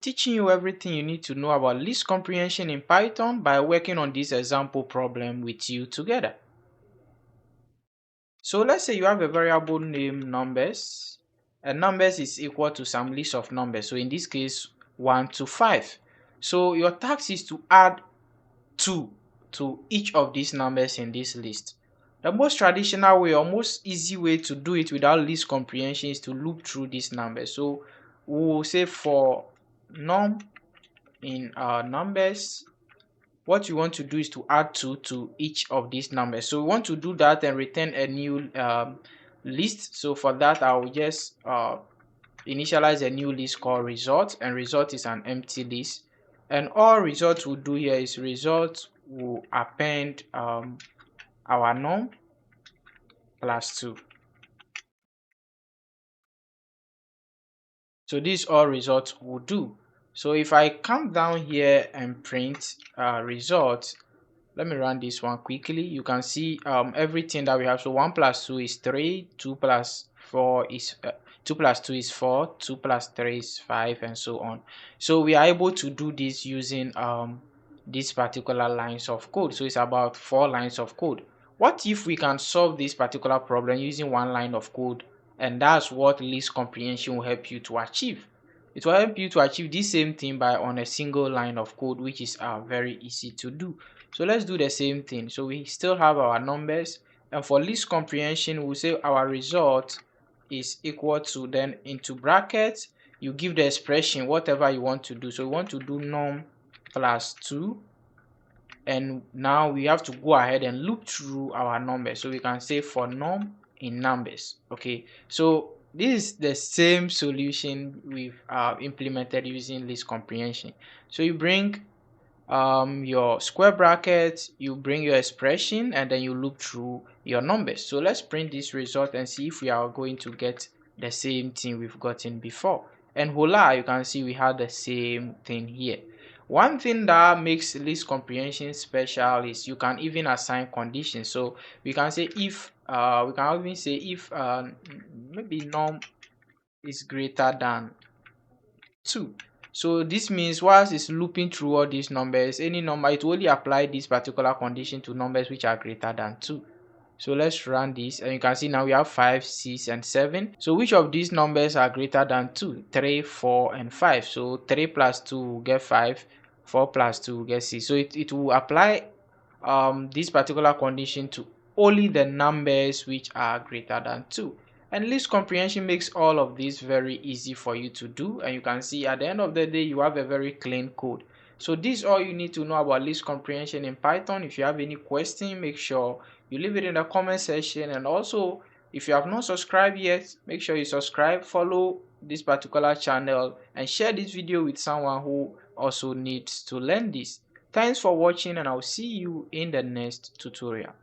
teaching you everything you need to know about list comprehension in Python by working on this example problem with you together. So let's say you have a variable named numbers, and numbers is equal to some list of numbers. So in this case, 1 to 5. So your task is to add 2 to each of these numbers in this list. The most traditional way or most easy way to do it without list comprehension is to loop through these numbers. So we will say for num in our numbers, what you want to do is to add 2 to each of these numbers. So we want to do that and return a new list. So for that, I will just initialize a new list called result, and result is an empty list. And all result will do here is result will append our num plus 2. So this all results will do. So if I come down here and print result, let me run this one quickly. You can see everything that we have. So 1 plus 2 is 3, 2 plus 4 is 2 plus 2 is 4, 2 plus 3 is 5, and so on. So we are able to do this using these particular lines of code. So it's about 4 lines of code. What if we can solve this particular problem using 1 line of code? And that's what list comprehension will help you to achieve. It will help you to achieve this same thing by on a single line of code, which is very easy to do. So let's do the same thing. So we still have our numbers, and for list comprehension, we'll say our result is equal to, then into brackets, you give the expression whatever you want to do. So we want to do num plus 2, and now we have to go ahead and loop through our numbers. So we can say for num in numbers. Okay, so this is the same solution we've implemented using list comprehension. So you bring your square brackets, you bring your expression, and then you loop through your numbers. So let's print this result and see if we are going to get the same thing we've gotten before. And voila, you can see we had the same thing here. One thing that makes list comprehension special is you can even assign conditions. So we can say if we can even say if maybe num is greater than 2. So this means whilst it's looping through all these numbers, any number, it will only apply this particular condition to numbers which are greater than 2. So let's run this, and you can see now we have 5, 6, and 7. So which of these numbers are greater than 2? 3, 4, and 5. So 3 plus 2 will get 5, 4 plus 2 will get 6. So it will apply this particular condition to only the numbers which are greater than 2. And list comprehension makes all of this very easy for you to do, and you can see at the end of the day you have a very clean code. So this is all you need to know about list comprehension in Python. If you have any question, make sure you leave it in the comment section, and also if you have not subscribed yet, make sure you subscribe, follow this particular channel, and share this video with someone who also needs to learn this. Thanks for watching, and I'll see you in the next tutorial.